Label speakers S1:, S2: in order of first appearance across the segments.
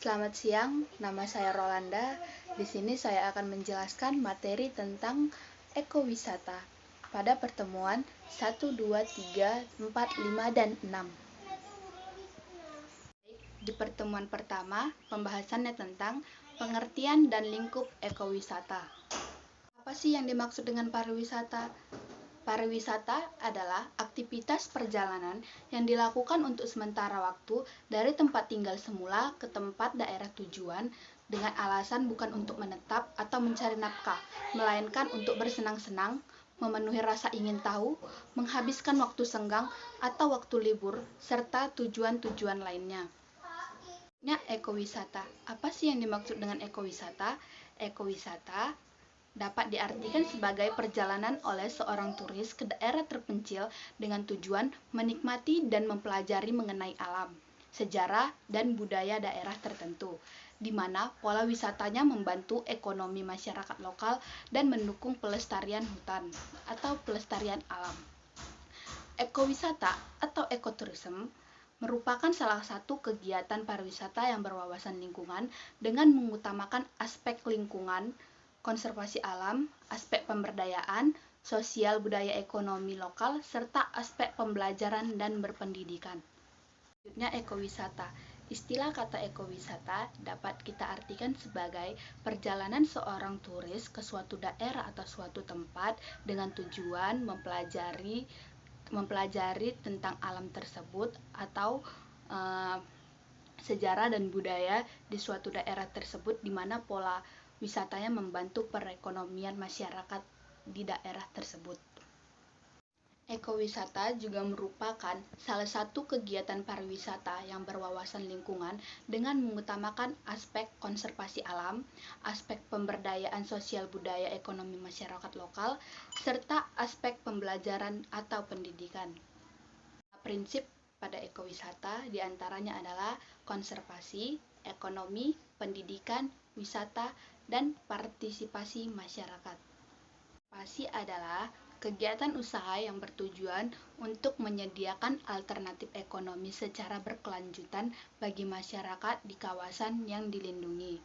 S1: Selamat siang, nama saya Rolanda. Di sini saya akan menjelaskan materi tentang ekowisata pada pertemuan 1, 2, 3, 4, 5, dan 6. Di pertemuan pertama, pembahasannya tentang pengertian dan lingkup ekowisata. Apa sih yang dimaksud dengan pariwisata? Pariwisata adalah aktivitas perjalanan yang dilakukan untuk sementara waktu dari tempat tinggal semula ke tempat daerah tujuan dengan alasan bukan untuk menetap atau mencari nafkah, melainkan untuk bersenang-senang, memenuhi rasa ingin tahu, menghabiskan waktu senggang atau waktu libur, serta tujuan-tujuan lainnya. Ekowisata. Apa sih yang dimaksud dengan ekowisata? Ekowisata dapat diartikan sebagai perjalanan oleh seorang turis ke daerah terpencil dengan tujuan menikmati dan mempelajari mengenai alam, sejarah, dan budaya daerah tertentu, di mana pola wisatanya membantu ekonomi masyarakat lokal dan mendukung pelestarian hutan atau pelestarian alam. Ekowisata atau ekoturism merupakan salah satu kegiatan pariwisata yang berwawasan lingkungan dengan mengutamakan aspek lingkungan, konservasi alam, aspek pemberdayaan, sosial budaya ekonomi lokal, serta aspek pembelajaran dan berpendidikan. Selanjutnya, ekowisata. Istilah kata ekowisata dapat kita artikan sebagai perjalanan seorang turis ke suatu daerah atau suatu tempat dengan tujuan mempelajari tentang alam tersebut atau sejarah dan budaya di suatu daerah tersebut, di mana pola wisatanya membantu perekonomian masyarakat di daerah tersebut. Ekowisata juga merupakan salah satu kegiatan pariwisata yang berwawasan lingkungan dengan mengutamakan aspek konservasi alam, aspek pemberdayaan sosial budaya ekonomi masyarakat lokal, serta aspek pembelajaran atau pendidikan. Prinsip pada ekowisata diantaranya adalah konservasi, ekonomi, pendidikan, wisata, dan partisipasi masyarakat. Partisipasi adalah kegiatan usaha yang bertujuan untuk menyediakan alternatif ekonomi secara berkelanjutan bagi masyarakat di kawasan yang dilindungi.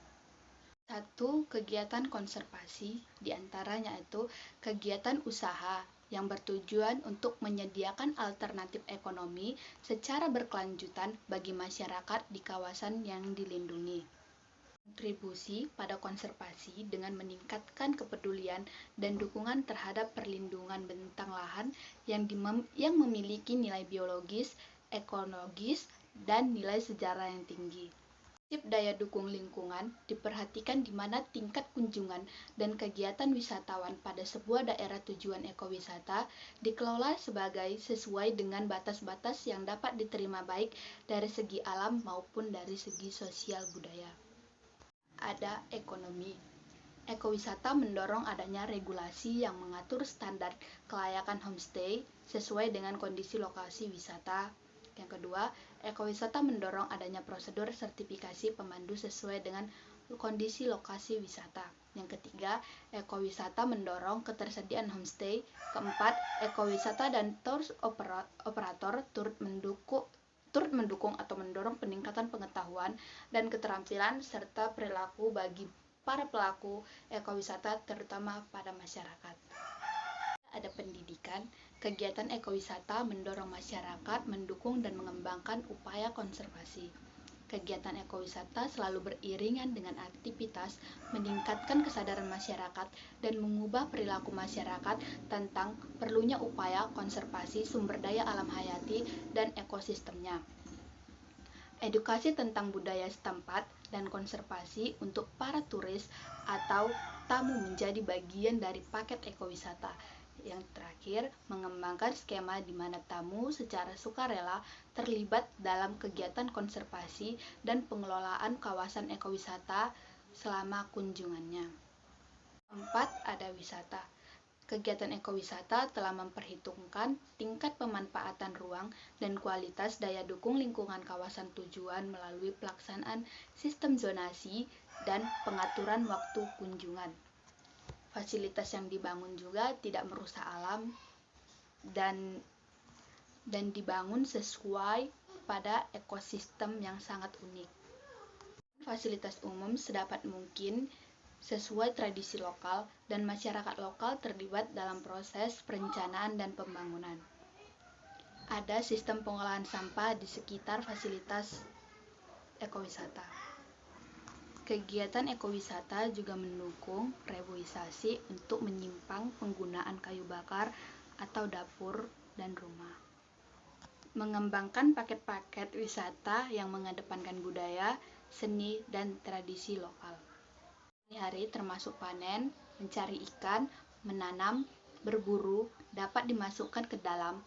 S1: 1. Kegiatan konservasi diantaranya itu kegiatan usaha yang bertujuan untuk menyediakan alternatif ekonomi secara berkelanjutan bagi masyarakat di kawasan yang dilindungi. Kontribusi pada konservasi dengan meningkatkan kepedulian dan dukungan terhadap perlindungan bentang lahan yang memiliki nilai biologis, ekologis, dan nilai sejarah yang tinggi. Prinsip daya dukung lingkungan diperhatikan di mana tingkat kunjungan dan kegiatan wisatawan pada sebuah daerah tujuan ekowisata dikelola sesuai dengan batas-batas yang dapat diterima baik dari segi alam maupun dari segi sosial budaya. Ada ekonomi. Ekowisata mendorong adanya regulasi yang mengatur standar kelayakan homestay sesuai dengan kondisi lokasi wisata. Yang kedua, ekowisata mendorong adanya prosedur sertifikasi pemandu sesuai dengan kondisi lokasi wisata. Yang ketiga, ekowisata mendorong ketersediaan homestay. Keempat, ekowisata dan tour operator turut mendukung atau mendorong peningkatan pengetahuan dan keterampilan serta perilaku bagi para pelaku ekowisata terutama pada masyarakat. Ada pendidikan. Kegiatan ekowisata mendorong masyarakat mendukung dan mengembangkan upaya konservasi. Kegiatan ekowisata selalu beriringan dengan aktivitas meningkatkan kesadaran masyarakat dan mengubah perilaku masyarakat tentang perlunya upaya konservasi sumber daya alam hayati dan ekosistemnya. Edukasi tentang budaya setempat dan konservasi untuk para turis atau tamu menjadi bagian dari paket ekowisata. Yang terakhir, mengembangkan skema di mana tamu secara sukarela terlibat dalam kegiatan konservasi dan pengelolaan kawasan ekowisata selama kunjungannya. 4. Ada wisata. Kegiatan ekowisata telah memperhitungkan tingkat pemanfaatan ruang dan kualitas daya dukung lingkungan kawasan tujuan melalui pelaksanaan sistem zonasi dan pengaturan waktu kunjungan. Fasilitas yang dibangun juga tidak merusak alam dan dibangun sesuai pada ekosistem yang sangat unik. Fasilitas umum sedapat mungkin sesuai tradisi lokal dan masyarakat lokal terlibat dalam proses perencanaan dan pembangunan. Ada sistem pengolahan sampah di sekitar fasilitas ekowisata. Kegiatan ekowisata juga mendukung reboisasi untuk menyimpang penggunaan kayu bakar atau dapur dan rumah. Mengembangkan paket-paket wisata yang mengedepankan budaya, seni, dan tradisi lokal. Hari-hari termasuk panen, mencari ikan, menanam, berburu dapat dimasukkan ke dalam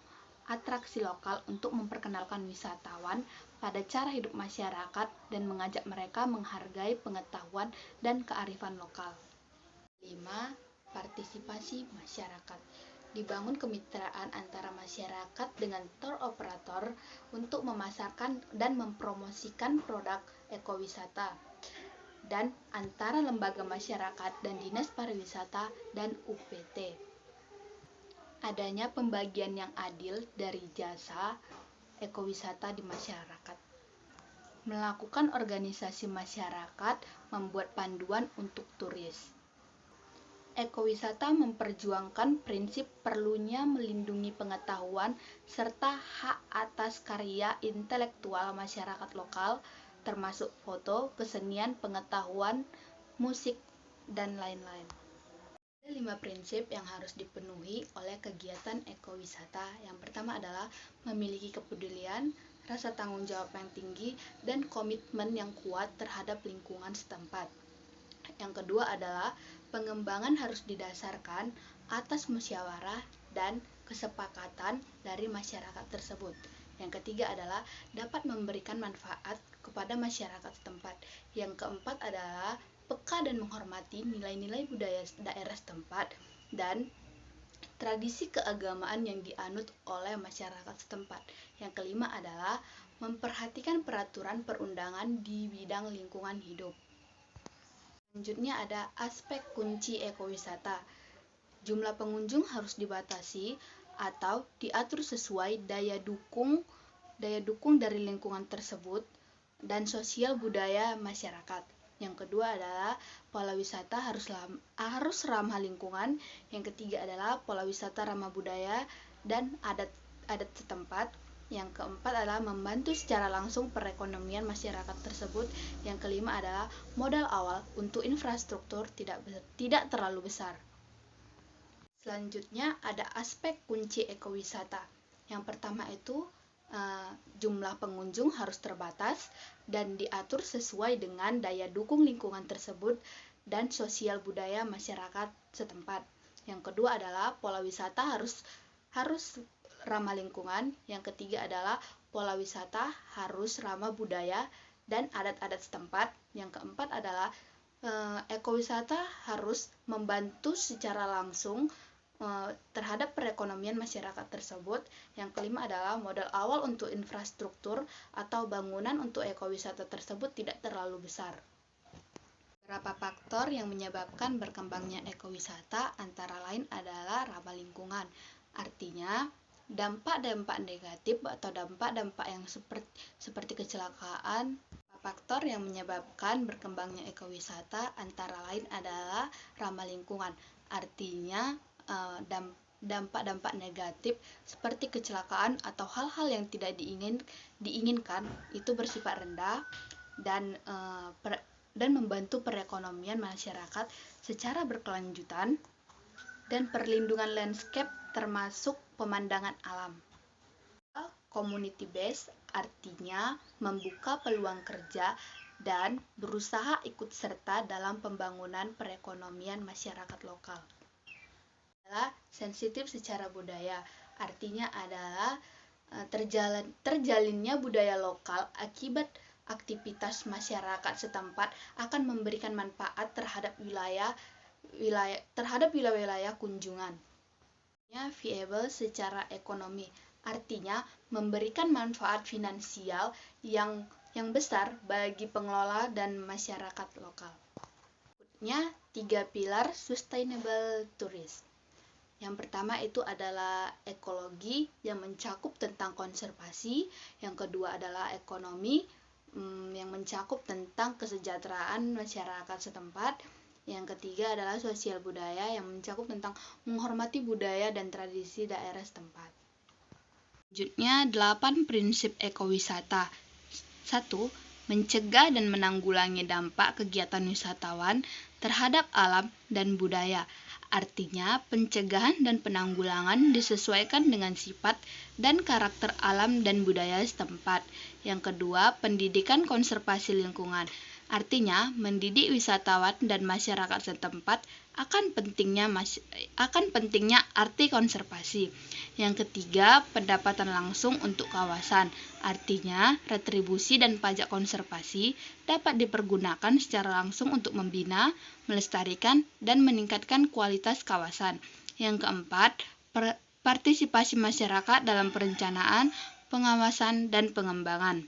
S1: atraksi lokal untuk memperkenalkan wisatawan pada cara hidup masyarakat dan mengajak mereka menghargai pengetahuan dan kearifan lokal. 5. Partisipasi masyarakat. Dibangun kemitraan antara masyarakat dengan tour operator untuk memasarkan dan mempromosikan produk ekowisata, dan antara lembaga masyarakat dan Dinas Pariwisata dan UPT. Adanya pembagian yang adil dari jasa ekowisata di masyarakat. Melakukan organisasi masyarakat membuat panduan untuk turis. Ekowisata memperjuangkan prinsip perlunya melindungi pengetahuan serta hak atas karya intelektual masyarakat lokal, termasuk foto, kesenian, pengetahuan, musik, dan lain-lain. Ada 5 prinsip yang harus dipenuhi oleh kegiatan ekowisata. Yang pertama adalah memiliki kepedulian, rasa tanggung jawab yang tinggi, dan komitmen yang kuat terhadap lingkungan setempat. Yang kedua adalah pengembangan harus didasarkan atas musyawarah dan kesepakatan dari masyarakat tersebut. Yang ketiga adalah dapat memberikan manfaat kepada masyarakat setempat. Yang keempat adalah peka dan menghormati nilai-nilai budaya daerah setempat dan tradisi keagamaan yang dianut oleh masyarakat setempat. Yang kelima adalah memperhatikan peraturan perundangan di bidang lingkungan hidup. Selanjutnya ada aspek kunci ekowisata. Jumlah pengunjung harus dibatasi atau diatur sesuai daya dukung dari lingkungan tersebut dan sosial budaya masyarakat. Yang kedua adalah pola wisata harus ramah lingkungan. Yang ketiga adalah pola wisata ramah budaya dan adat setempat. Yang keempat adalah membantu secara langsung perekonomian masyarakat tersebut. Yang kelima adalah modal awal untuk infrastruktur tidak terlalu besar. Selanjutnya ada aspek kunci ekowisata. Yang pertama itu jumlah pengunjung harus terbatas dan diatur sesuai dengan daya dukung lingkungan tersebut dan sosial budaya masyarakat setempat. Yang kedua adalah pola wisata harus ramah lingkungan. Yang ketiga adalah pola wisata harus ramah budaya dan adat-adat setempat. Yang keempat adalah ekowisata harus membantu secara langsung terhadap perekonomian masyarakat tersebut. Yang kelima adalah modal awal untuk infrastruktur atau bangunan untuk ekowisata tersebut tidak terlalu besar. Beberapa faktor yang menyebabkan berkembangnya ekowisata antara lain adalah ramah lingkungan. Artinya, dampak-dampak negatif atau dampak-dampak yang seperti kecelakaan. Faktor yang menyebabkan berkembangnya ekowisata antara lain adalah ramah lingkungan. Artinya, dampak-dampak negatif seperti kecelakaan atau hal-hal yang tidak diinginkan itu bersifat rendah dan membantu perekonomian masyarakat secara berkelanjutan dan perlindungan landscape termasuk pemandangan alam. Community based artinya membuka peluang kerja dan berusaha ikut serta dalam pembangunan perekonomian masyarakat lokal. Adalah sensitif secara budaya, artinya adalah terjalinnya budaya lokal akibat aktivitas masyarakat setempat akan memberikan manfaat terhadap wilayah kunjungan. Viable secara ekonomi, artinya memberikan manfaat finansial yang besar bagi pengelola dan masyarakat lokal. Berikutnya 3 pilar sustainable tourism. Yang pertama itu adalah ekologi yang mencakup tentang konservasi, yang kedua adalah ekonomi yang mencakup tentang kesejahteraan masyarakat setempat. Yang ketiga adalah sosial budaya yang mencakup tentang menghormati budaya dan tradisi daerah setempat. Selanjutnya, 8 prinsip ekowisata. 1. Mencegah dan menanggulangi dampak kegiatan wisatawan terhadap alam dan budaya. Artinya, pencegahan dan penanggulangan disesuaikan dengan sifat dan karakter alam dan budaya setempat. Yang kedua, pendidikan konservasi lingkungan. Artinya, mendidik wisatawan dan masyarakat setempat akan pentingnya arti konservasi. Yang ketiga, pendapatan langsung untuk kawasan. Artinya, retribusi dan pajak konservasi dapat dipergunakan secara langsung untuk membina, melestarikan, dan meningkatkan kualitas kawasan. Yang keempat, partisipasi masyarakat dalam perencanaan, pengawasan, dan pengembangan.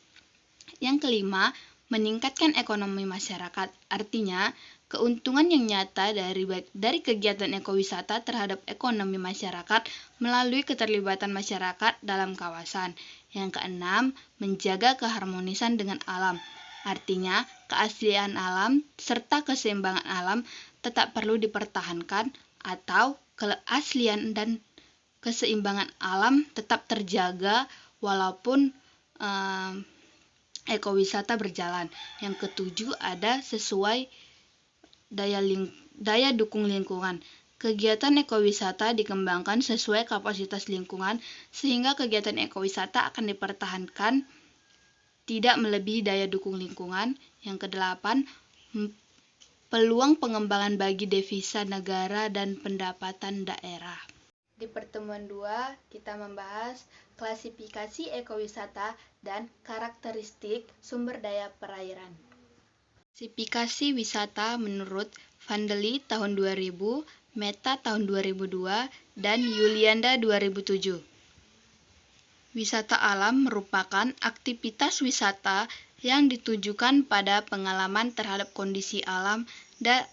S1: Yang kelima, meningkatkan ekonomi masyarakat. Artinya, keuntungan yang nyata dari kegiatan ekowisata terhadap ekonomi masyarakat melalui keterlibatan masyarakat dalam kawasan. Yang keenam, menjaga keharmonisan dengan alam. Artinya, keaslian alam serta keseimbangan alam tetap perlu dipertahankan atau keaslian dan keseimbangan alam tetap terjaga walaupun ekowisata berjalan. Yang ketujuh ada sesuai daya dukung lingkungan. Kegiatan ekowisata dikembangkan sesuai kapasitas lingkungan sehingga kegiatan ekowisata akan dipertahankan tidak melebihi daya dukung lingkungan. Yang kedelapan, peluang pengembangan bagi devisa negara dan pendapatan daerah. Di pertemuan 2, kita membahas klasifikasi ekowisata dan karakteristik sumber daya perairan. Klasifikasi wisata menurut Vandeli tahun 2000, Meta tahun 2002, dan Yulianda 2007. Wisata alam merupakan aktivitas wisata yang ditujukan pada pengalaman terhadap kondisi alam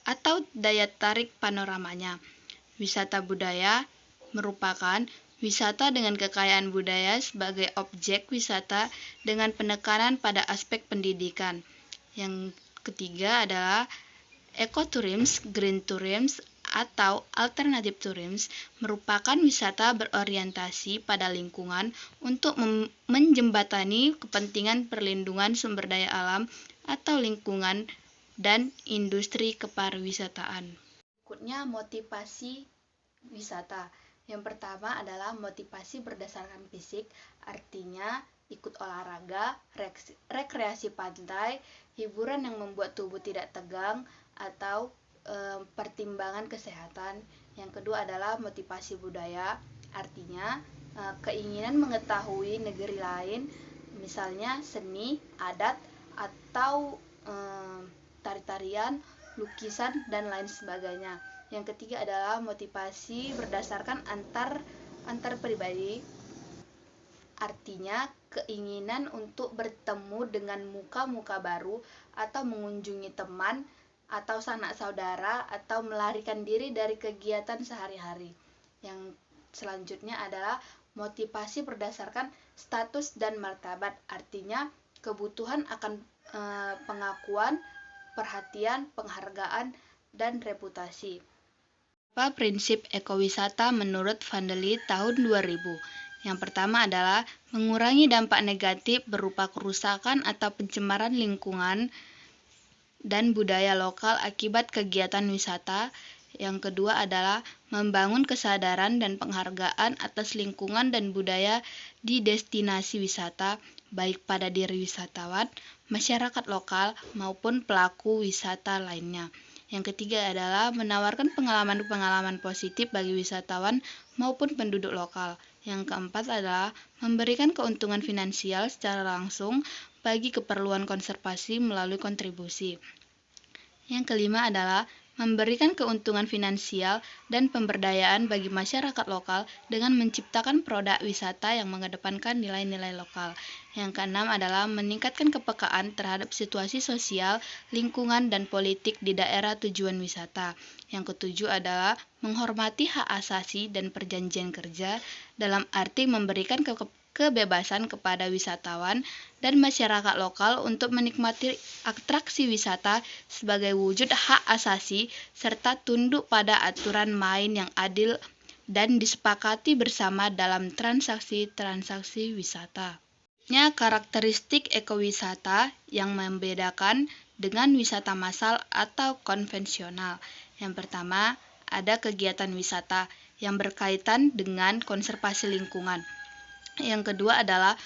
S1: atau daya tarik panoramanya. Wisata budaya merupakan wisata dengan kekayaan budaya sebagai objek wisata dengan penekanan pada aspek pendidikan. Yang ketiga adalah ekotourism, green tourism, atau alternative tourism merupakan wisata berorientasi pada lingkungan untuk menjembatani kepentingan perlindungan sumber daya alam atau lingkungan dan industri kepariwisataan. Berikutnya, motivasi wisata. Yang pertama adalah motivasi berdasarkan fisik, artinya ikut olahraga, rekreasi pantai, hiburan yang membuat tubuh tidak tegang, atau pertimbangan kesehatan. Yang kedua adalah motivasi budaya, artinya keinginan mengetahui negeri lain, misalnya seni, adat, atau tari-tarian, lukisan, dan lain sebagainya. Yang ketiga adalah motivasi berdasarkan antar pribadi, artinya keinginan untuk bertemu dengan muka-muka baru atau mengunjungi teman atau sanak saudara atau melarikan diri dari kegiatan sehari-hari. Yang selanjutnya adalah motivasi berdasarkan status dan martabat, artinya kebutuhan akan pengakuan, perhatian, penghargaan, dan reputasi. Apa prinsip ekowisata menurut Vandeli tahun 2000? Yang pertama adalah mengurangi dampak negatif berupa kerusakan atau pencemaran lingkungan dan budaya lokal akibat kegiatan wisata. Yang kedua adalah membangun kesadaran dan penghargaan atas lingkungan dan budaya di destinasi wisata, baik pada diri wisatawan, masyarakat lokal, maupun pelaku wisata lainnya. Yang ketiga adalah menawarkan pengalaman-pengalaman positif bagi wisatawan maupun penduduk lokal. Yang keempat adalah memberikan keuntungan finansial secara langsung bagi keperluan konservasi melalui kontribusi. Yang kelima adalah memberikan keuntungan finansial dan pemberdayaan bagi masyarakat lokal dengan menciptakan produk wisata yang mengedepankan nilai-nilai lokal. Yang keenam adalah meningkatkan kepekaan terhadap situasi sosial, lingkungan, dan politik di daerah tujuan wisata. Yang ketujuh adalah menghormati hak asasi dan perjanjian kerja dalam arti memberikan kebebasan kepada wisatawan dan masyarakat lokal untuk menikmati atraksi wisata sebagai wujud hak asasi serta tunduk pada aturan main yang adil dan disepakati bersama dalam transaksi-transaksi wisata. Karakteristik ekowisata yang membedakan dengan wisata massal atau konvensional. Yang pertama, ada kegiatan wisata yang berkaitan dengan konservasi lingkungan. Yang kedua adalah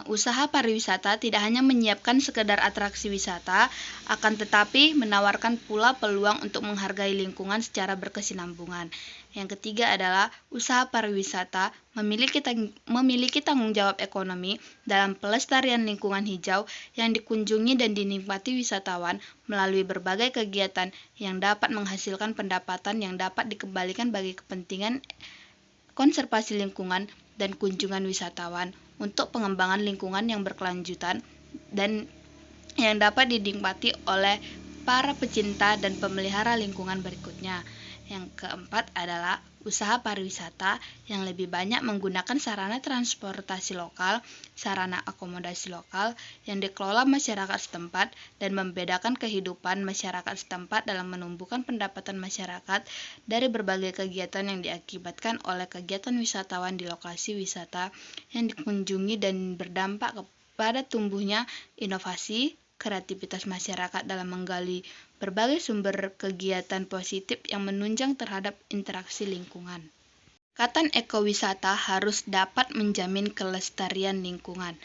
S1: usaha pariwisata tidak hanya menyiapkan sekedar atraksi wisata, akan tetapi menawarkan pula peluang untuk menghargai lingkungan secara berkesinambungan. Yang ketiga adalah usaha pariwisata memiliki tanggung jawab ekonomi dalam pelestarian lingkungan hijau yang dikunjungi dan dinikmati wisatawan melalui berbagai kegiatan yang dapat menghasilkan pendapatan yang dapat dikembalikan bagi kepentingan konservasi lingkungan dan kunjungan wisatawan untuk pengembangan lingkungan yang berkelanjutan dan yang dapat dinikmati oleh para pecinta dan pemelihara lingkungan berikutnya. Yang keempat adalah usaha pariwisata yang lebih banyak menggunakan sarana transportasi lokal, sarana akomodasi lokal yang dikelola masyarakat setempat dan membedakan kehidupan masyarakat setempat dalam menumbuhkan pendapatan masyarakat dari berbagai kegiatan yang diakibatkan oleh kegiatan wisatawan di lokasi wisata yang dikunjungi dan berdampak kepada tumbuhnya inovasi, kreativitas masyarakat dalam menggali berbagai sumber kegiatan positif yang menunjang terhadap interaksi lingkungan. Pendekatan ekowisata harus dapat menjamin kelestarian lingkungan,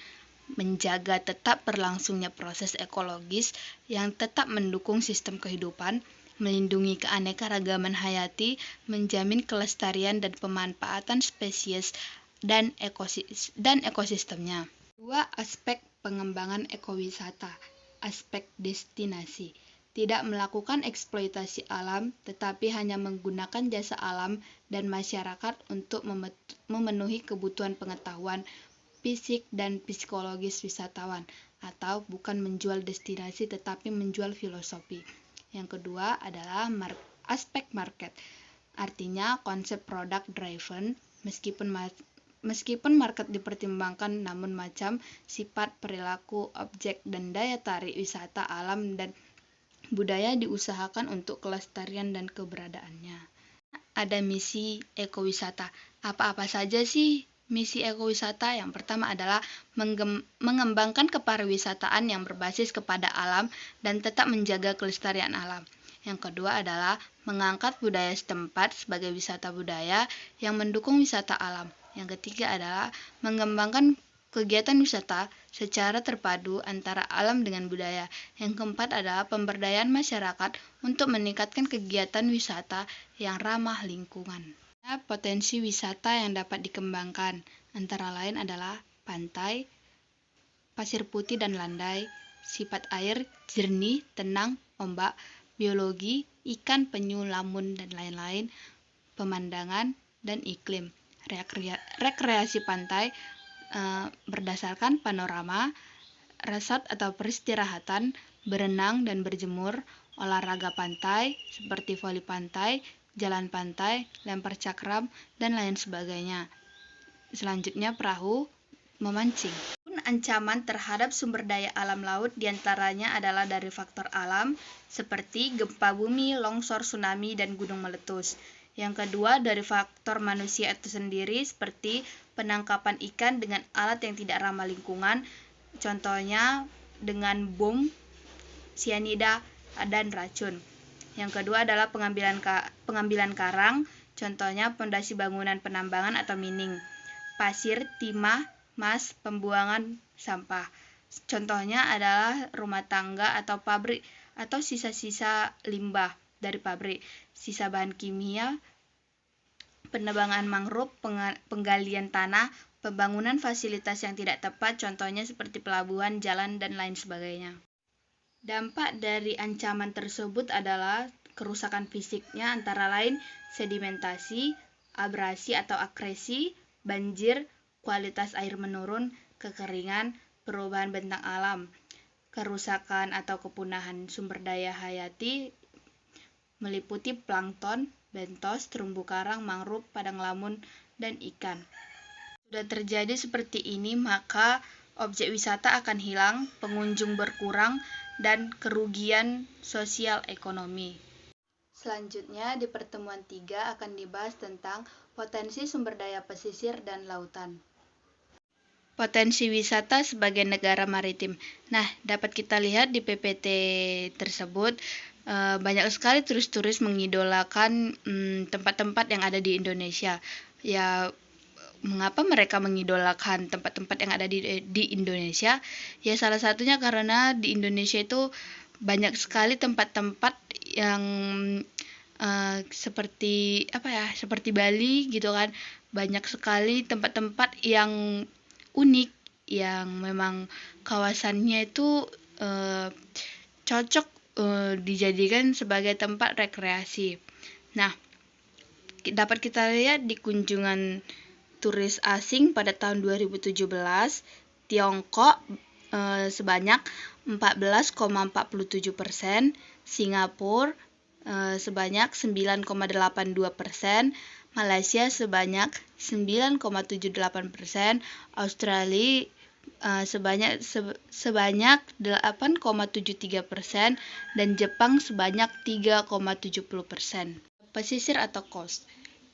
S1: menjaga tetap berlangsungnya proses ekologis yang tetap mendukung sistem kehidupan, melindungi keanekaragaman hayati, menjamin kelestarian dan pemanfaatan spesies dan ekosistemnya. Dua aspek pengembangan ekowisata. Aspek destinasi. Tidak melakukan eksploitasi alam, tetapi hanya menggunakan jasa alam dan masyarakat untuk memenuhi kebutuhan pengetahuan, fisik dan psikologis wisatawan, atau bukan menjual destinasi tetapi menjual filosofi. Yang kedua adalah aspek market. Artinya konsep product driven, meskipun market dipertimbangkan, namun macam, sifat, perilaku, objek, dan daya tarik wisata alam dan budaya diusahakan untuk kelestarian dan keberadaannya. Ada misi ekowisata. Apa-apa saja sih misi ekowisata? Yang pertama adalah mengembangkan kepariwisataan yang berbasis kepada alam dan tetap menjaga kelestarian alam. Yang kedua adalah mengangkat budaya setempat sebagai wisata budaya yang mendukung wisata alam. Yang ketiga adalah mengembangkan kegiatan wisata secara terpadu antara alam dengan budaya. Yang keempat adalah pemberdayaan masyarakat untuk meningkatkan kegiatan wisata yang ramah lingkungan. Potensi wisata yang dapat dikembangkan antara lain adalah pantai, pasir putih dan landai, sifat air jernih, tenang, ombak, biologi, ikan, penyu, lamun, dan lain-lain, pemandangan, dan iklim. Rekreasi pantai berdasarkan panorama, resort atau peristirahatan, berenang dan berjemur, olahraga pantai seperti voli pantai, jalan pantai, lempar cakram, dan lain sebagainya. Selanjutnya perahu memancing. Ancaman terhadap sumber daya alam laut diantaranya adalah dari faktor alam seperti gempa bumi, longsor, tsunami, dan gunung meletus. Yang kedua dari faktor manusia itu sendiri seperti penangkapan ikan dengan alat yang tidak ramah lingkungan, contohnya dengan bom, sianida, dan racun. Yang kedua adalah pengambilan karang, contohnya pondasi bangunan penambangan atau mining, pasir, timah, emas, pembuangan sampah. Contohnya adalah rumah tangga atau pabrik atau sisa-sisa limbah dari pabrik, sisa bahan kimia, penebangan mangrove, penggalian tanah, pembangunan fasilitas yang tidak tepat, contohnya seperti pelabuhan, jalan, dan lain sebagainya. Dampak dari ancaman tersebut adalah kerusakan fisiknya antara lain sedimentasi, abrasi atau akresi, banjir, kualitas air menurun, kekeringan, perubahan bentang alam, kerusakan atau kepunahan sumber daya hayati meliputi plankton, bentos, terumbu karang, mangrove, padang lamun, dan ikan. Sudah terjadi seperti ini, maka objek wisata akan hilang, pengunjung berkurang, dan kerugian sosial ekonomi. Selanjutnya, di pertemuan 3 akan dibahas tentang potensi sumber daya pesisir dan lautan. Potensi wisata sebagai negara maritim. Nah, dapat kita lihat di PPT tersebut, banyak sekali turis-turis mengidolakan tempat-tempat yang ada di Indonesia. Ya, mengapa mereka mengidolakan tempat-tempat yang ada di Indonesia? Ya, salah satunya karena di Indonesia itu banyak sekali tempat-tempat yang seperti seperti Bali gitu kan. Banyak sekali tempat-tempat yang unik, yang memang kawasannya itu cocok dijadikan sebagai tempat rekreasi. Nah, dapat kita lihat di kunjungan turis asing pada tahun 2017, Tiongkok sebanyak 14,47%, Singapura sebanyak 9,82%, Malaysia sebanyak 9,78%, Australia sebanyak 8,73%, dan Jepang sebanyak 3,70%. Pesisir atau coast,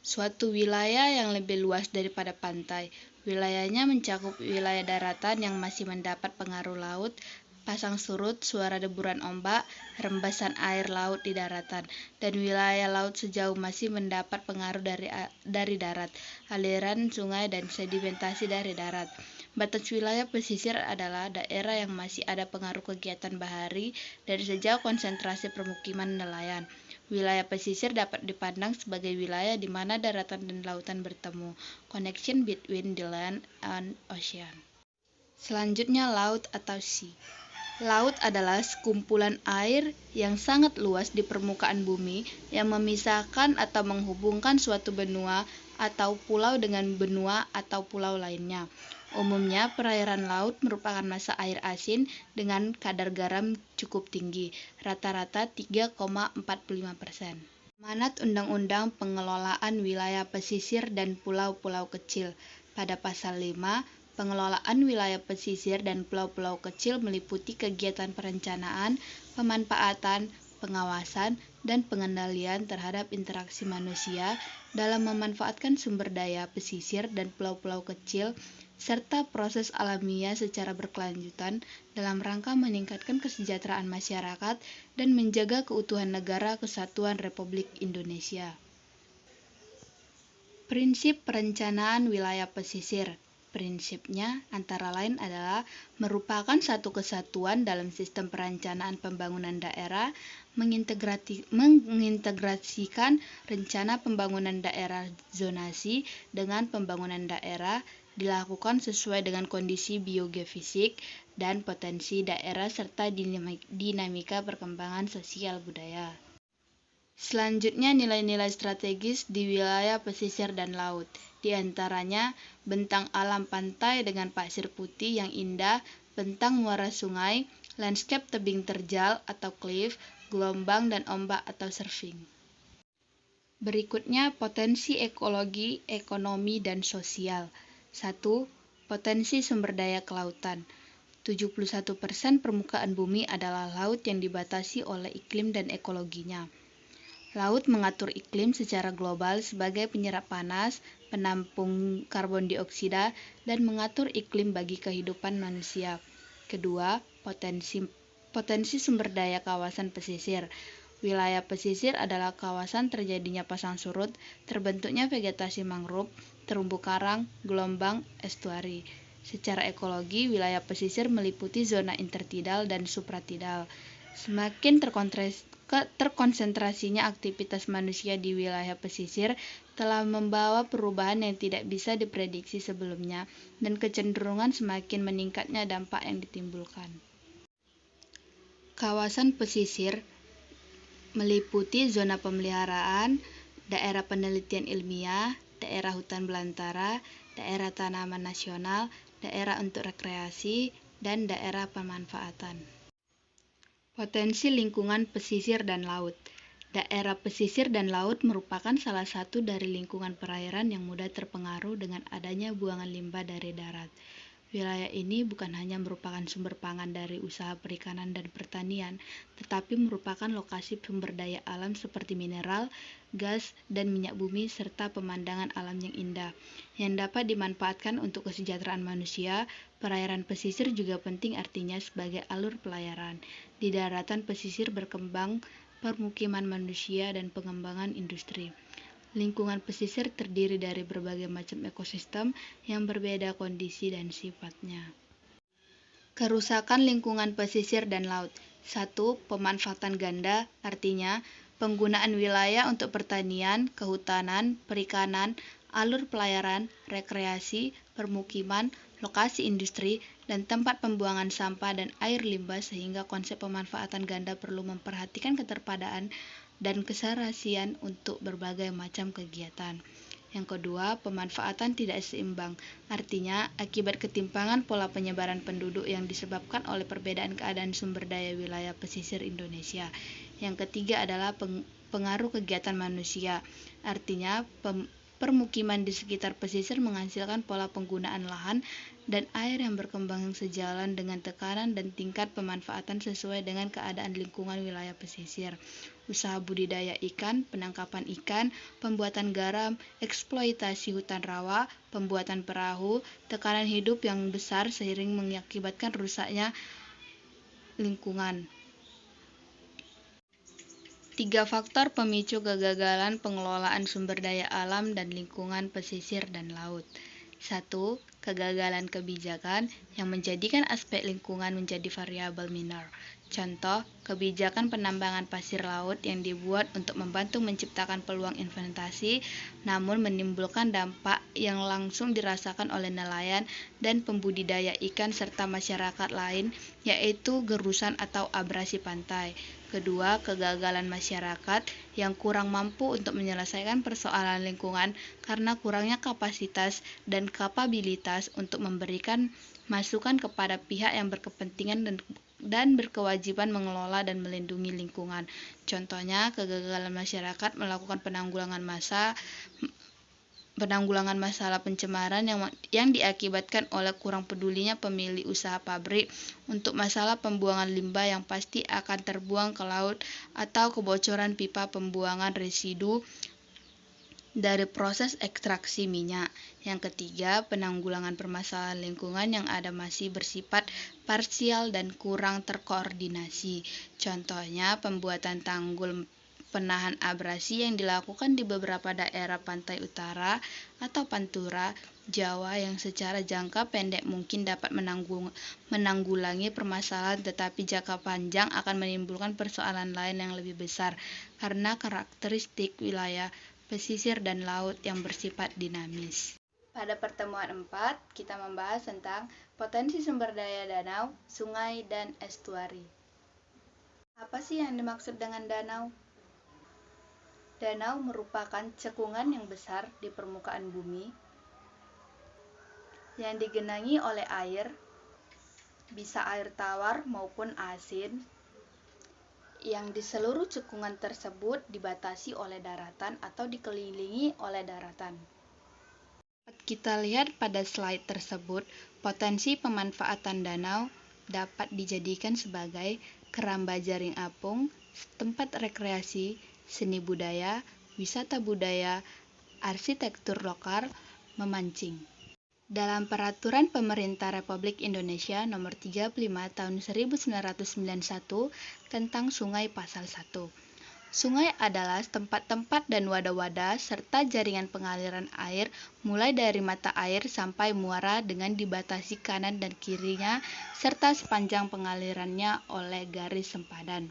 S1: suatu wilayah yang lebih luas daripada pantai. Wilayahnya mencakup wilayah daratan yang masih mendapat pengaruh laut, pasang surut, suara deburan ombak, rembesan air laut di daratan, dan wilayah laut sejauh masih mendapat pengaruh dari darat, aliran sungai dan sedimentasi dari darat. Batas wilayah pesisir adalah daerah yang masih ada pengaruh kegiatan bahari dari sejauh konsentrasi permukiman nelayan. Wilayah pesisir dapat dipandang sebagai wilayah di mana daratan dan lautan bertemu, connection between the land and ocean. Selanjutnya, laut atau sea. Laut adalah sekumpulan air yang sangat luas di permukaan bumi yang memisahkan atau menghubungkan suatu benua atau pulau dengan benua atau pulau lainnya. Umumnya, perairan laut merupakan massa air asin dengan kadar garam cukup tinggi, rata-rata 3,45%. Amanat Undang-Undang Pengelolaan Wilayah Pesisir dan Pulau-Pulau Kecil. Pada pasal 5, pengelolaan wilayah pesisir dan pulau-pulau kecil meliputi kegiatan perencanaan, pemanfaatan, pengawasan, dan pengendalian terhadap interaksi manusia dalam memanfaatkan sumber daya pesisir dan pulau-pulau kecil, serta proses alamiah secara berkelanjutan dalam rangka meningkatkan kesejahteraan masyarakat dan menjaga keutuhan Negara Kesatuan Republik Indonesia. Prinsip perencanaan wilayah pesisir. Prinsipnya antara lain adalah merupakan satu kesatuan dalam sistem perencanaan pembangunan daerah, mengintegrasikan rencana pembangunan daerah zonasi dengan pembangunan daerah, dilakukan sesuai dengan kondisi biogeofisik dan potensi daerah serta dinamika perkembangan sosial budaya. Selanjutnya, nilai-nilai strategis di wilayah pesisir dan laut. Di antaranya, bentang alam pantai dengan pasir putih yang indah, bentang muara sungai, landscape tebing terjal atau cliff, gelombang dan ombak atau surfing. Berikutnya, potensi ekologi, ekonomi, dan sosial. 1. Potensi sumber daya kelautan. 71% permukaan bumi adalah laut yang dibatasi oleh iklim dan ekologinya. Laut mengatur iklim secara global sebagai penyerap panas, penampung karbon dioksida, dan mengatur iklim bagi kehidupan manusia. Kedua, potensi sumber daya kawasan pesisir. Wilayah pesisir adalah kawasan terjadinya pasang surut, terbentuknya vegetasi mangrove, terumbu karang, gelombang, estuari. Secara ekologi, wilayah pesisir meliputi zona intertidal dan supratidal. Semakin terkonsentrasinya aktivitas manusia di wilayah pesisir telah membawa perubahan yang tidak bisa diprediksi sebelumnya dan kecenderungan semakin meningkatnya dampak yang ditimbulkan. Kawasan pesisir meliputi zona pemeliharaan, daerah penelitian ilmiah, daerah hutan belantara, daerah tanaman nasional, daerah untuk rekreasi, dan daerah pemanfaatan. Potensi lingkungan pesisir dan laut. Daerah pesisir dan laut merupakan salah satu dari lingkungan perairan yang mudah terpengaruh dengan adanya buangan limbah dari darat. Wilayah ini bukan hanya merupakan sumber pangan dari usaha perikanan dan pertanian, tetapi merupakan lokasi sumber daya alam seperti mineral, gas, dan minyak bumi serta pemandangan alam yang indah, yang dapat dimanfaatkan untuk kesejahteraan manusia. Perairan pesisir juga penting artinya sebagai alur pelayaran. Di daratan pesisir berkembang permukiman manusia dan pengembangan industri. Lingkungan pesisir terdiri dari berbagai macam ekosistem yang berbeda kondisi dan sifatnya. Kerusakan lingkungan pesisir dan laut. 1. Pemanfaatan ganda, artinya penggunaan wilayah untuk pertanian, kehutanan, perikanan, alur pelayaran, rekreasi, permukiman, lokasi industri, dan tempat pembuangan sampah dan air limbah sehingga konsep pemanfaatan ganda perlu memperhatikan keterpadaan dan keserasian untuk berbagai macam kegiatan. Yang kedua, pemanfaatan tidak seimbang, artinya akibat ketimpangan pola penyebaran penduduk yang disebabkan oleh perbedaan keadaan sumber daya wilayah pesisir Indonesia. Yang ketiga adalah pengaruh kegiatan manusia, artinya permukiman di sekitar pesisir menghasilkan pola penggunaan lahan dan air yang berkembang sejalan dengan tekanan dan tingkat pemanfaatan sesuai dengan keadaan lingkungan wilayah pesisir. Usaha budidaya ikan, penangkapan ikan, pembuatan garam, eksploitasi hutan rawa, pembuatan perahu, tekanan hidup yang besar seiring mengakibatkan rusaknya lingkungan. 3 faktor pemicu kegagalan pengelolaan sumber daya alam dan lingkungan pesisir dan laut. 1. Kegagalan kebijakan yang menjadikan aspek lingkungan menjadi variabel minor. Contoh, kebijakan penambangan pasir laut yang dibuat untuk membantu menciptakan peluang investasi, namun menimbulkan dampak yang langsung dirasakan oleh nelayan dan pembudidaya ikan serta masyarakat lain, yaitu gerusan atau abrasi pantai. Kedua, kegagalan masyarakat yang kurang mampu untuk menyelesaikan persoalan lingkungan karena kurangnya kapasitas dan kapabilitas untuk memberikan masukan kepada pihak yang berkepentingan dan berkewajiban mengelola dan melindungi lingkungan. Contohnya, kegagalan masyarakat melakukan penanggulangan masalah pencemaran yang diakibatkan oleh kurang pedulinya pemilik usaha pabrik untuk masalah pembuangan limbah yang pasti akan terbuang ke laut atau kebocoran pipa pembuangan residu dari proses ekstraksi minyak. Yang ketiga, penanggulangan permasalahan lingkungan yang ada masih bersifat parsial dan kurang terkoordinasi. Contohnya, pembuatan tanggul penahan abrasi yang dilakukan di beberapa daerah pantai utara atau Pantura, Jawa yang secara jangka pendek mungkin dapat menanggulangi permasalahan, tetapi jangka panjang akan menimbulkan persoalan lain yang lebih besar karena karakteristik wilayah pesisir dan laut yang bersifat dinamis. Pada pertemuan 4, kita membahas tentang potensi sumber daya danau, sungai, dan estuari. Apa sih yang dimaksud dengan danau? Danau merupakan cekungan yang besar di permukaan bumi yang digenangi oleh air, bisa air tawar maupun asin, yang di seluruh cekungan tersebut dibatasi oleh daratan atau dikelilingi oleh daratan. Kita lihat pada slide tersebut, potensi pemanfaatan danau dapat dijadikan sebagai keramba jaring apung, tempat rekreasi, seni budaya, wisata budaya, arsitektur lokal, memancing. Dalam Peraturan Pemerintah Republik Indonesia Nomor 35 Tahun 1991 tentang Sungai Pasal 1. Sungai adalah tempat-tempat dan wadah-wadah serta jaringan pengaliran air mulai dari mata air sampai muara dengan dibatasi kanan dan kirinya serta sepanjang pengalirannya oleh garis sempadan.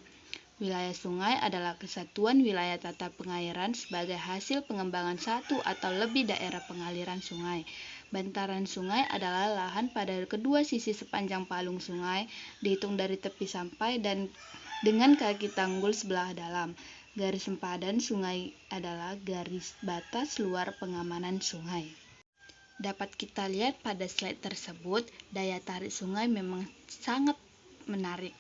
S1: Wilayah sungai adalah kesatuan wilayah tata pengairan sebagai hasil pengembangan satu atau lebih daerah pengaliran sungai. Bantaran sungai adalah lahan pada kedua sisi sepanjang palung sungai, dihitung dari tepi sampai dan dengan kaki tanggul sebelah dalam. Garis sempadan sungai adalah garis batas luar pengamanan sungai. Dapat kita lihat pada slide tersebut, daya tarik sungai memang sangat menarik.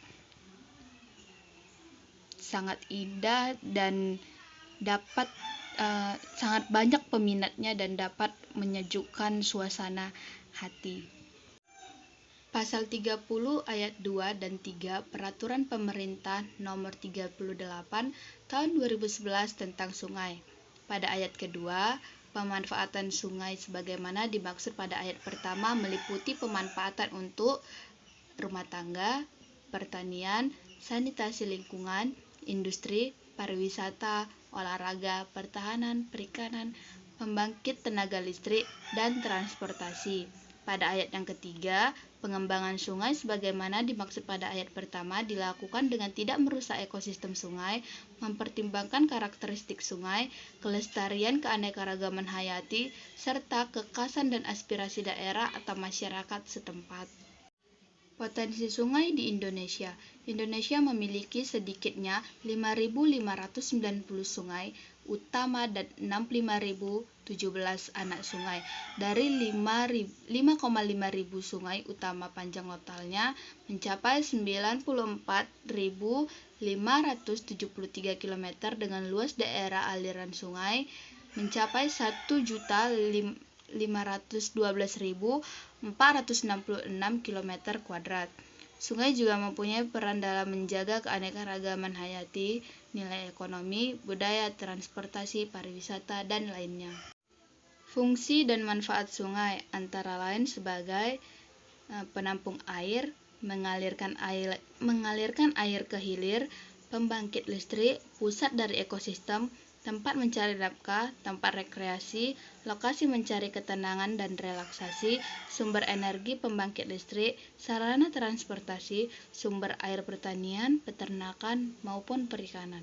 S1: sangat indah dan dapat sangat banyak peminatnya dan dapat menyejukkan suasana hati. Pasal 30 ayat 2 dan 3 Peraturan Pemerintah Nomor 38 Tahun 2011 tentang sungai. Pada ayat kedua, pemanfaatan sungai sebagaimana dimaksud pada ayat pertama meliputi pemanfaatan untuk rumah tangga, pertanian, sanitasi lingkungan, industri, pariwisata, olahraga, pertahanan, perikanan, pembangkit tenaga listrik, dan transportasi. Pada ayat yang ketiga, pengembangan sungai sebagaimana dimaksud pada ayat pertama dilakukan dengan tidak merusak ekosistem sungai, mempertimbangkan karakteristik sungai, kelestarian keanekaragaman hayati, serta kekhasan dan aspirasi daerah atau masyarakat setempat. Potensi sungai di Indonesia. Indonesia memiliki sedikitnya 5.590 sungai utama dan 65.017 anak sungai. Dari 5,5 ribu sungai utama panjang totalnya mencapai 94.573 km dengan luas daerah aliran sungai mencapai 1.512.466 km². Sungai juga mempunyai peran dalam menjaga keanekaragaman hayati, nilai ekonomi, budaya, transportasi, pariwisata, dan lainnya. Fungsi dan manfaat sungai antara lain sebagai penampung air, mengalirkan air ke hilir, pembangkit listrik, pusat dari ekosistem, tempat mencari nafkah, tempat rekreasi, lokasi mencari ketenangan dan relaksasi, sumber energi pembangkit listrik, sarana transportasi, sumber air pertanian, peternakan, maupun perikanan.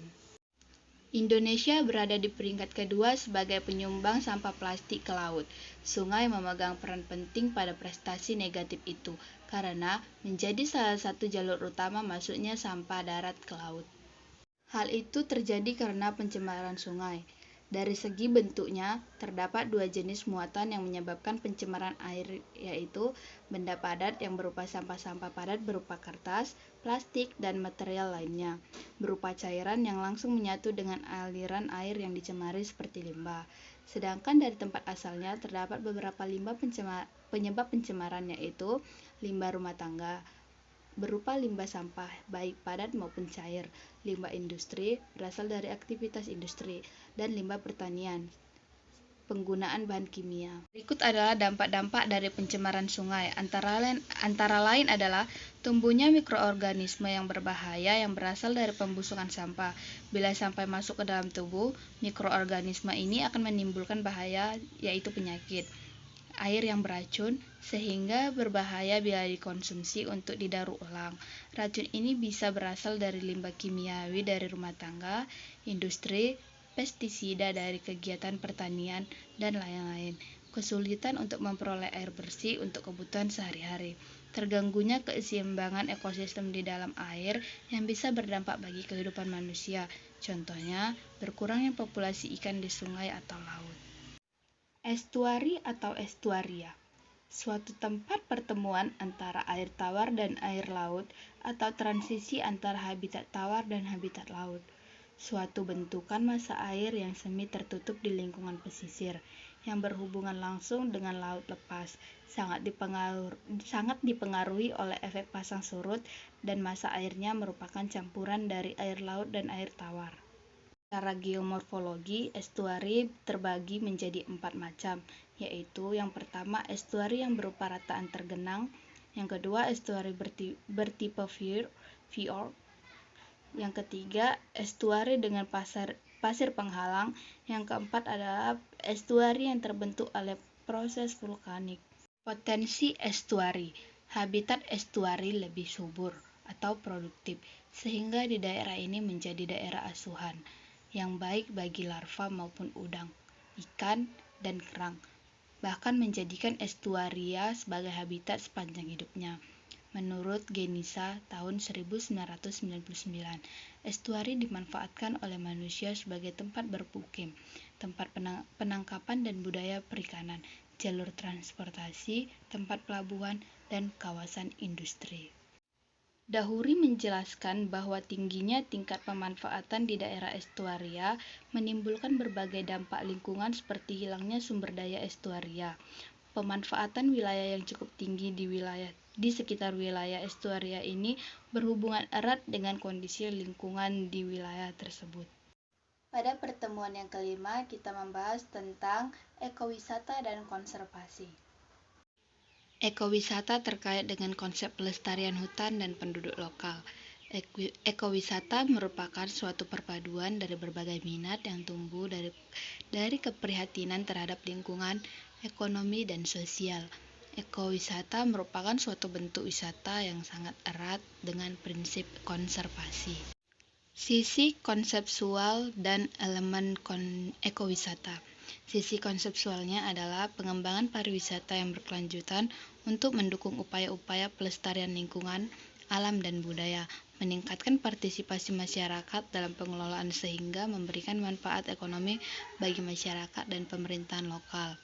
S1: Indonesia berada di peringkat kedua sebagai penyumbang sampah plastik ke laut. Sungai memegang peran penting pada prestasi negatif itu, karena menjadi salah satu jalur utama masuknya sampah darat ke laut. Hal itu terjadi karena pencemaran sungai. Dari segi bentuknya, terdapat dua jenis muatan yang menyebabkan pencemaran air, yaitu benda padat yang berupa sampah-sampah padat berupa kertas, plastik, dan material lainnya, berupa cairan yang langsung menyatu dengan aliran air yang dicemari seperti limbah. Sedangkan dari tempat asalnya terdapat beberapa limbah penyebab pencemaran, yaitu limbah rumah tangga, berupa limbah sampah baik padat maupun cair, limbah industri berasal dari aktivitas industri, dan limbah pertanian, penggunaan bahan kimia. Berikut adalah dampak-dampak dari pencemaran sungai. Antara lain adalah tumbuhnya mikroorganisme yang berbahaya yang berasal dari pembusukan sampah. Bila sampai masuk ke dalam tubuh, mikroorganisme ini akan menimbulkan bahaya, yaitu penyakit. Air yang beracun, sehingga berbahaya bila dikonsumsi untuk didaur ulang. Racun ini bisa berasal dari limbah kimiawi dari rumah tangga, industri, pestisida dari kegiatan pertanian, dan lain-lain. Kesulitan untuk memperoleh air bersih untuk kebutuhan sehari-hari. Terganggunya keseimbangan ekosistem di dalam air yang bisa berdampak bagi kehidupan manusia. Contohnya, berkurangnya populasi ikan di sungai atau laut. Estuari atau estuaria, suatu tempat pertemuan antara air tawar dan air laut atau transisi antara habitat tawar dan habitat laut. Suatu bentukan massa air yang semi tertutup di lingkungan pesisir yang berhubungan langsung dengan laut lepas, sangat dipengaruhi oleh efek pasang surut, dan massa airnya merupakan campuran dari air laut dan air tawar. Secara geomorfologi, estuari terbagi menjadi 4 macam, yaitu yang pertama estuari yang berupa rataan tergenang, yang kedua estuari bertipe fjord, yang ketiga estuari dengan pasir penghalang, yang keempat adalah estuari yang terbentuk oleh proses vulkanik. Potensi estuari. Habitat estuari lebih subur atau produktif, sehingga di daerah ini menjadi daerah asuhan yang baik bagi larva maupun udang, ikan, dan kerang, bahkan menjadikan estuaria sebagai habitat sepanjang hidupnya. Menurut Genisa tahun 1999, estuari dimanfaatkan oleh manusia sebagai tempat bermukim, tempat penangkapan dan budaya perikanan, jalur transportasi, tempat pelabuhan, dan kawasan industri. Dahuri menjelaskan bahwa tingginya tingkat pemanfaatan di daerah estuaria menimbulkan berbagai dampak lingkungan seperti hilangnya sumber daya estuaria. Pemanfaatan wilayah yang cukup tinggi di sekitar wilayah estuaria ini berhubungan erat dengan kondisi lingkungan di wilayah tersebut. Pada pertemuan yang kelima, kita membahas tentang ekowisata dan konservasi. Ekowisata terkait dengan konsep pelestarian hutan dan penduduk lokal. Ekowisata merupakan suatu perpaduan dari berbagai minat yang tumbuh dari keprihatinan terhadap lingkungan, ekonomi, dan sosial. Ekowisata merupakan suatu bentuk wisata yang sangat erat dengan prinsip konservasi. Sisi konsepsual dan elemen ekowisata. Sisi konsepsualnya adalah pengembangan pariwisata yang berkelanjutan untuk mendukung upaya-upaya pelestarian lingkungan, alam, dan budaya, meningkatkan partisipasi masyarakat dalam pengelolaan sehingga memberikan manfaat ekonomi bagi masyarakat dan pemerintahan lokal.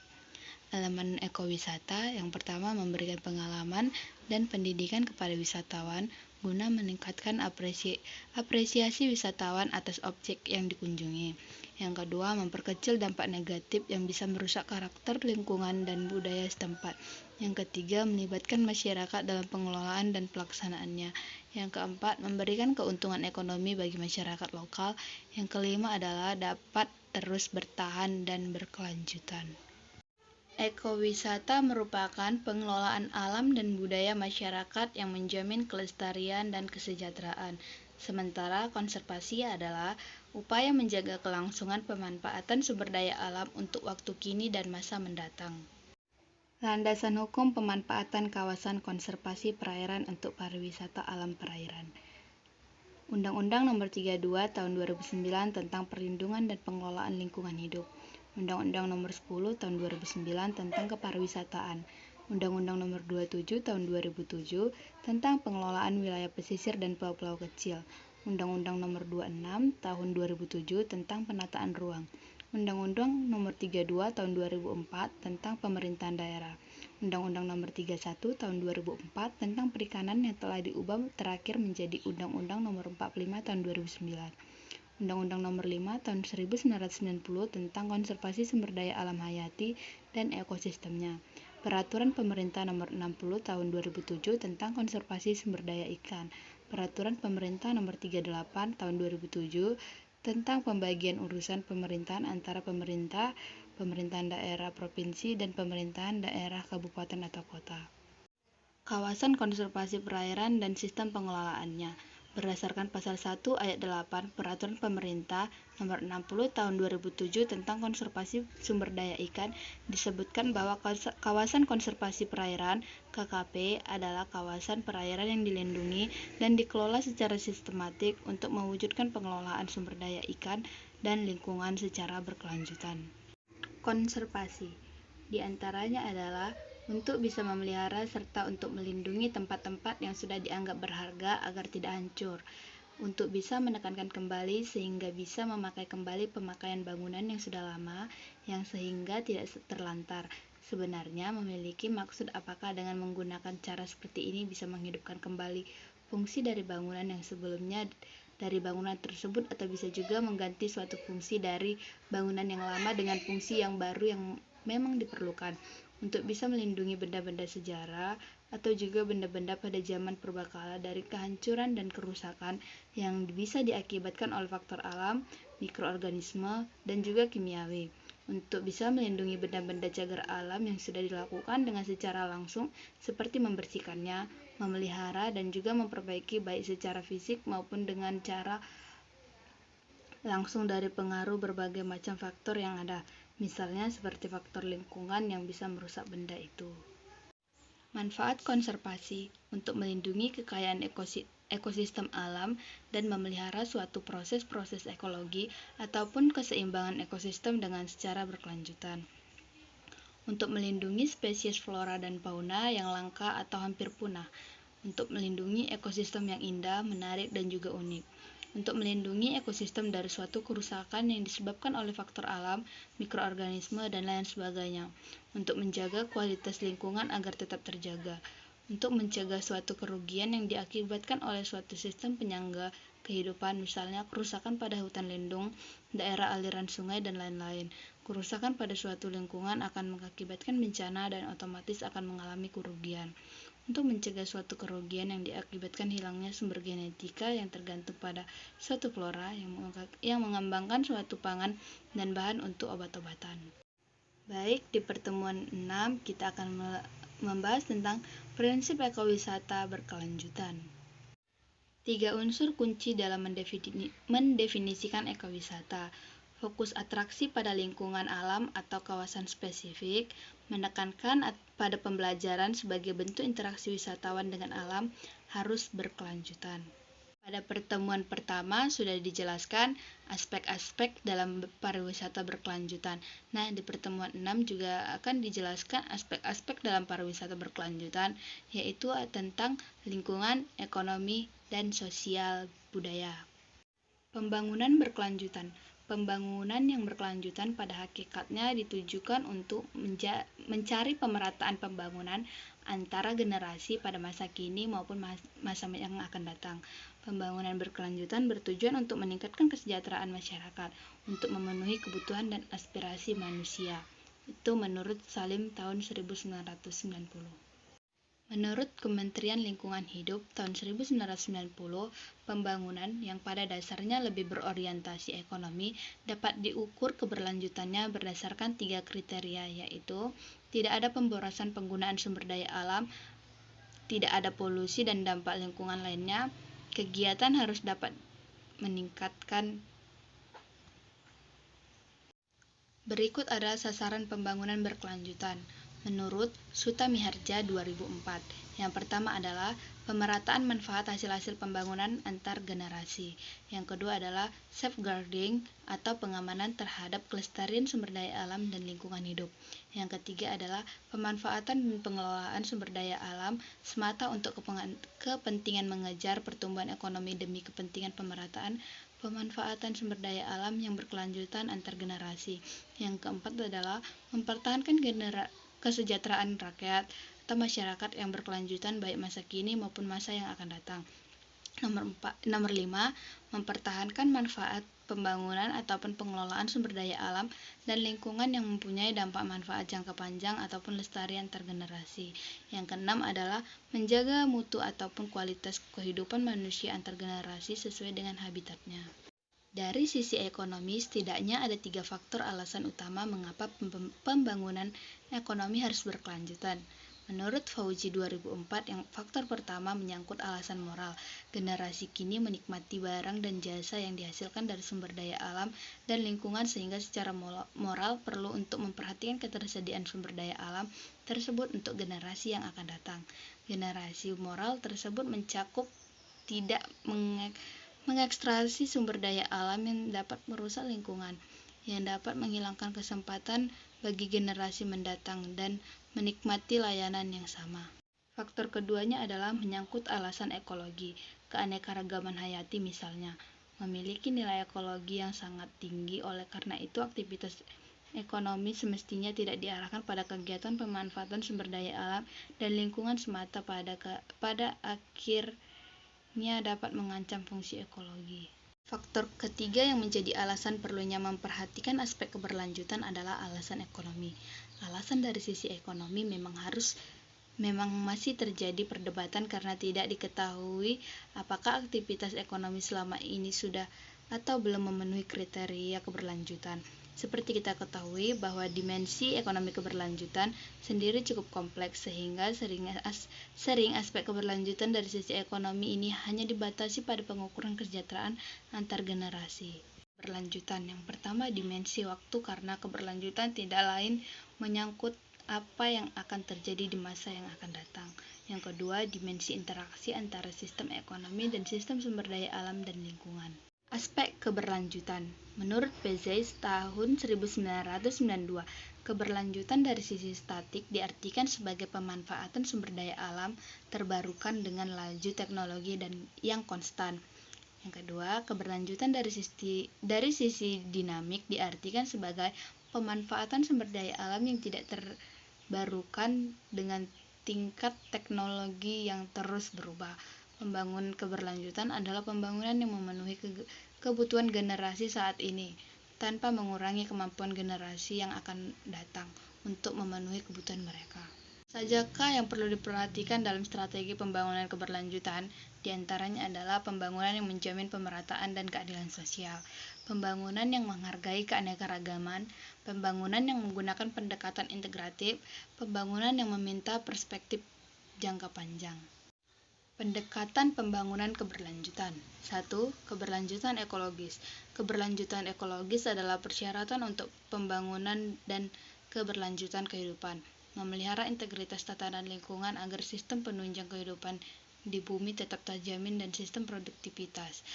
S1: Elemen ekowisata yang pertama memberikan pengalaman dan pendidikan kepada wisatawan guna meningkatkan apresiasi wisatawan atas objek yang dikunjungi. Yang kedua, memperkecil dampak negatif yang bisa merusak karakter lingkungan dan budaya setempat. Yang ketiga, melibatkan masyarakat dalam pengelolaan dan pelaksanaannya. Yang keempat, memberikan keuntungan ekonomi bagi masyarakat lokal. Yang kelima adalah dapat terus bertahan dan berkelanjutan. Ekowisata merupakan pengelolaan alam dan budaya masyarakat yang menjamin kelestarian dan kesejahteraan. Sementara konservasi adalah upaya menjaga kelangsungan pemanfaatan sumber daya alam untuk waktu kini dan masa mendatang. Landasan hukum pemanfaatan kawasan konservasi perairan untuk pariwisata alam perairan. Undang-Undang Nomor 32 Tahun 2009 tentang Perlindungan dan Pengelolaan Lingkungan Hidup. Undang-Undang Nomor 10 Tahun 2009 tentang Kepariwisataan. Undang-Undang Nomor 27 Tahun 2007 tentang Pengelolaan Wilayah Pesisir dan Pulau-pulau Kecil. Undang-Undang Nomor 26 Tahun 2007 tentang Penataan Ruang. Undang-Undang Nomor 32 Tahun 2004 tentang Pemerintahan Daerah. Undang-Undang Nomor 31 Tahun 2004 tentang Perikanan yang telah diubah terakhir menjadi Undang-Undang Nomor 45 Tahun 2009. Undang-Undang Nomor 5 Tahun 1990 tentang Konservasi Sumber Daya Alam Hayati dan Ekosistemnya. Peraturan Pemerintah Nomor 60 Tahun 2007 tentang Konservasi Sumber Daya Ikan. Peraturan Pemerintah Nomor 38 Tahun 2007 tentang pembagian urusan pemerintahan antara pemerintahan daerah provinsi dan pemerintahan daerah kabupaten atau kota. Kawasan konservasi perairan dan sistem pengelolaannya. Berdasarkan Pasal 1 Ayat 8 Peraturan Pemerintah Nomor 60 Tahun 2007 tentang Konservasi Sumber Daya Ikan disebutkan bahwa kawasan konservasi perairan (KKP) adalah kawasan perairan yang dilindungi dan dikelola secara sistematik untuk mewujudkan pengelolaan sumber daya ikan dan lingkungan secara berkelanjutan. Konservasi di antaranya adalah untuk bisa memelihara serta untuk melindungi tempat-tempat yang sudah dianggap berharga agar tidak hancur, untuk bisa menekankan kembali sehingga bisa memakai kembali pemakaian bangunan yang sudah lama yang sehingga tidak terlantar. Sebenarnya memiliki maksud apakah dengan menggunakan cara seperti ini bisa menghidupkan kembali fungsi dari bangunan yang sebelumnya dari bangunan tersebut atau bisa juga mengganti suatu fungsi dari bangunan yang lama dengan fungsi yang baru yang memang diperlukan untuk bisa melindungi benda-benda sejarah atau juga benda-benda pada zaman purbakala dari kehancuran dan kerusakan yang bisa diakibatkan oleh faktor alam, mikroorganisme, dan juga kimiawi. Untuk bisa melindungi benda-benda cagar alam yang sudah dilakukan dengan secara langsung seperti membersihkannya, memelihara, dan juga memperbaiki baik secara fisik maupun dengan cara langsung dari pengaruh berbagai macam faktor yang ada. Misalnya seperti faktor lingkungan yang bisa merusak benda itu. Manfaat konservasi untuk melindungi kekayaan ekosistem alam dan memelihara suatu proses-proses ekologi ataupun keseimbangan ekosistem dengan secara berkelanjutan. Untuk melindungi spesies flora dan fauna yang langka atau hampir punah. Untuk melindungi ekosistem yang indah, menarik, dan juga unik. Untuk melindungi ekosistem dari suatu kerusakan yang disebabkan oleh faktor alam, mikroorganisme, dan lain sebagainya. Untuk menjaga kualitas lingkungan agar tetap terjaga. untuk mencegah suatu kerugian yang diakibatkan oleh suatu sistem penyangga kehidupan, misalnya kerusakan pada hutan lindung, daerah aliran sungai, dan lain-lain. Kerusakan pada suatu lingkungan akan mengakibatkan bencana dan otomatis akan mengalami kerugian. Untuk mencegah suatu kerugian yang diakibatkan hilangnya sumber genetika yang tergantung pada suatu flora yang mengembangkan suatu pangan dan bahan untuk obat-obatan. Baik, di pertemuan 6 kita akan membahas tentang prinsip ekowisata berkelanjutan. 3 unsur kunci dalam mendefinisikan ekowisata. Fokus atraksi pada lingkungan alam atau kawasan spesifik, menekankan pada pembelajaran sebagai bentuk interaksi wisatawan dengan alam harus berkelanjutan. Pada pertemuan pertama sudah dijelaskan aspek-aspek dalam pariwisata berkelanjutan. Nah, di pertemuan 6 juga akan dijelaskan aspek-aspek dalam pariwisata berkelanjutan, yaitu tentang lingkungan, ekonomi, dan sosial budaya. Pembangunan berkelanjutan. Pembangunan yang berkelanjutan pada hakikatnya ditujukan untuk mencari pemerataan pembangunan antara generasi pada masa kini maupun masa yang akan datang. Pembangunan berkelanjutan bertujuan untuk meningkatkan kesejahteraan masyarakat, untuk memenuhi kebutuhan dan aspirasi manusia. Itu menurut Salim tahun 1990. Menurut Kementerian Lingkungan Hidup tahun 1990, pembangunan yang pada dasarnya lebih berorientasi ekonomi dapat diukur keberlanjutannya berdasarkan 3 kriteria, yaitu tidak ada pemborosan penggunaan sumber daya alam, tidak ada polusi dan dampak lingkungan lainnya, kegiatan harus dapat meningkatkan. Berikut adalah sasaran pembangunan berkelanjutan menurut Suta Miharja 2004. Yang pertama adalah pemerataan manfaat hasil-hasil pembangunan antar generasi. Yang kedua adalah safeguarding atau pengamanan terhadap kelestarian sumber daya alam dan lingkungan hidup. Yang ketiga adalah pemanfaatan dan pengelolaan sumber daya alam semata untuk kepentingan mengejar pertumbuhan ekonomi demi kepentingan pemerataan pemanfaatan sumber daya alam yang berkelanjutan antar generasi. Yang keempat adalah mempertahankan kesejahteraan rakyat atau masyarakat yang berkelanjutan baik masa kini maupun masa yang akan datang. Nomor 5, mempertahankan manfaat pembangunan ataupun pengelolaan sumber daya alam dan lingkungan yang mempunyai dampak manfaat jangka panjang ataupun lestari antar generasi. Yang keenam adalah menjaga mutu ataupun kualitas kehidupan manusia antar generasi sesuai dengan habitatnya. Dari sisi ekonomi, setidaknya ada 3 faktor alasan utama mengapa pembangunan ekonomi harus berkelanjutan. Menurut Fauzi 2004, yang faktor pertama menyangkut alasan moral. Generasi kini menikmati barang dan jasa yang dihasilkan dari sumber daya alam dan lingkungan sehingga secara moral perlu untuk memperhatikan ketersediaan sumber daya alam tersebut untuk generasi yang akan datang. Generasi moral tersebut mencakup tidak mengekstraksi sumber daya alam yang dapat merusak lingkungan, yang dapat menghilangkan kesempatan bagi generasi mendatang dan menikmati layanan yang sama. Faktor keduanya adalah menyangkut alasan ekologi, keanekaragaman hayati misalnya, memiliki nilai ekologi yang sangat tinggi. Oleh karena itu, aktivitas ekonomi semestinya tidak diarahkan pada kegiatan pemanfaatan sumber daya alam dan lingkungan semata, pada akhirnya dapat mengancam fungsi ekologi. Faktor ketiga yang menjadi alasan perlunya memperhatikan aspek keberlanjutan adalah alasan ekonomi. Alasan dari sisi ekonomi memang masih terjadi perdebatan karena tidak diketahui apakah aktivitas ekonomi selama ini sudah atau belum memenuhi kriteria keberlanjutan. Seperti kita ketahui bahwa dimensi ekonomi keberlanjutan sendiri cukup kompleks sehingga sering aspek keberlanjutan dari sisi ekonomi ini hanya dibatasi pada pengukuran kesejahteraan antar generasi. Berlanjutan yang pertama, dimensi waktu, karena keberlanjutan tidak lain menyangkut apa yang akan terjadi di masa yang akan datang. Yang kedua, dimensi interaksi antara sistem ekonomi dan sistem sumber daya alam dan lingkungan. Aspek keberlanjutan. Menurut Pezais tahun 1992, keberlanjutan dari sisi statik diartikan sebagai pemanfaatan sumber daya alam terbarukan dengan laju teknologi dan yang konstan. Yang kedua, keberlanjutan dari sisi dinamik diartikan sebagai pemanfaatan sumber daya alam yang tidak terbarukan dengan tingkat teknologi yang terus berubah. Pembangunan keberlanjutan adalah pembangunan yang memenuhi kebutuhan generasi saat ini, tanpa mengurangi kemampuan generasi yang akan datang untuk memenuhi kebutuhan mereka. Sajakah yang perlu diperhatikan dalam strategi pembangunan keberlanjutan? Di antaranya adalah pembangunan yang menjamin pemerataan dan keadilan sosial, pembangunan yang menghargai keanekaragaman, pembangunan yang menggunakan pendekatan integratif, pembangunan yang meminta perspektif jangka panjang. Pendekatan pembangunan keberlanjutan. 1. Keberlanjutan ekologis. Keberlanjutan ekologis adalah persyaratan untuk pembangunan dan keberlanjutan kehidupan. Memelihara integritas tatanan lingkungan agar sistem penunjang kehidupan di bumi tetap terjamin dan sistem produktivitas,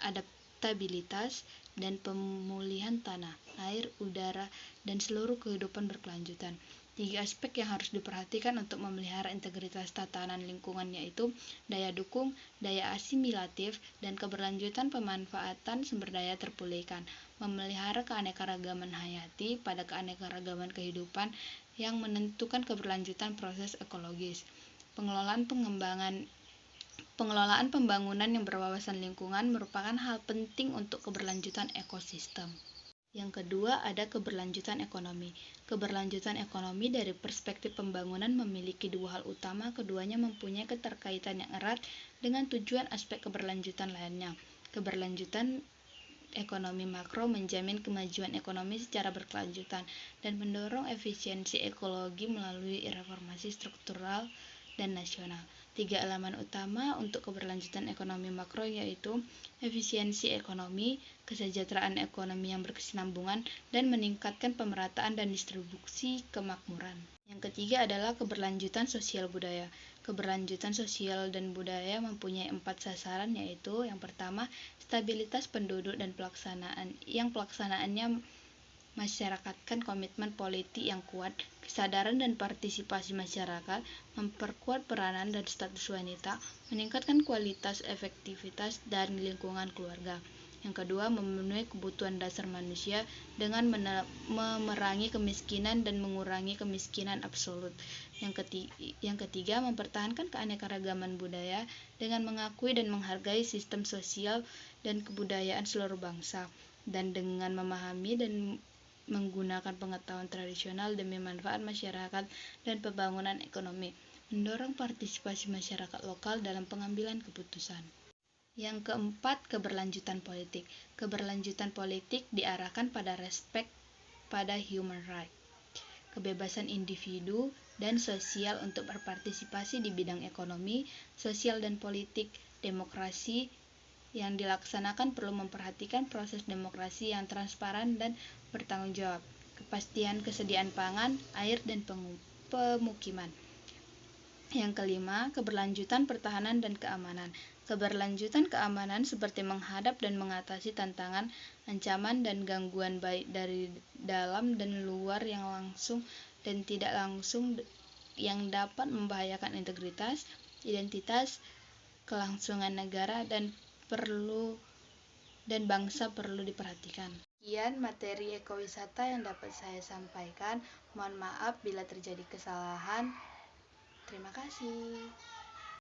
S1: adaptabilitas, dan pemulihan tanah, air, udara, dan seluruh kehidupan berkelanjutan. 3 aspek yang harus diperhatikan untuk memelihara integritas tatanan lingkungan yaitu daya dukung, daya asimilatif, dan keberlanjutan pemanfaatan sumber daya terpulihkan. Memelihara keanekaragaman hayati pada keanekaragaman kehidupan yang menentukan keberlanjutan proses ekologis. Pengelolaan pembangunan yang berwawasan lingkungan merupakan hal penting untuk keberlanjutan ekosistem. Yang kedua, ada keberlanjutan ekonomi. Keberlanjutan ekonomi dari perspektif pembangunan memiliki dua hal utama, keduanya mempunyai keterkaitan yang erat dengan tujuan aspek keberlanjutan lainnya. Keberlanjutan ekonomi makro menjamin kemajuan ekonomi secara berkelanjutan dan mendorong efisiensi ekologi melalui reformasi struktural dan nasional. 3 elemen utama untuk keberlanjutan ekonomi makro yaitu efisiensi ekonomi, kesejahteraan ekonomi yang berkesinambungan, dan meningkatkan pemerataan dan distribusi kemakmuran. Yang ketiga adalah keberlanjutan sosial budaya. Keberlanjutan sosial dan budaya mempunyai 4 sasaran yaitu yang pertama, stabilitas penduduk dan pelaksanaannya masyarakatkan komitmen politik yang kuat, kesadaran dan partisipasi masyarakat, memperkuat peranan dan status wanita, meningkatkan kualitas, efektivitas, dan lingkungan keluarga. Yang kedua, memenuhi kebutuhan dasar manusia dengan memerangi kemiskinan dan mengurangi kemiskinan absolut. Yang ketiga, mempertahankan keanekaragaman budaya dengan mengakui dan menghargai sistem sosial dan kebudayaan seluruh bangsa, dan dengan memahami dan menggunakan pengetahuan tradisional demi manfaat masyarakat dan pembangunan ekonomi, mendorong partisipasi masyarakat lokal dalam pengambilan keputusan. Yang keempat, keberlanjutan politik. Keberlanjutan politik diarahkan pada respek pada human right, kebebasan individu dan sosial untuk berpartisipasi di bidang ekonomi, sosial dan politik. Demokrasi yang dilaksanakan perlu memperhatikan proses demokrasi yang transparan dan bertanggung jawab, kepastian kesediaan pangan, air, dan pemukiman. Yang kelima, keberlanjutan pertahanan dan keamanan. Keberlanjutan keamanan seperti menghadap dan mengatasi tantangan, ancaman, dan gangguan baik dari dalam dan luar yang langsung dan tidak langsung yang dapat membahayakan integritas, identitas, kelangsungan negara, dan bangsa perlu diperhatikan. Sekian materi ekowisata yang dapat saya sampaikan. Mohon maaf bila terjadi kesalahan. Terima kasih.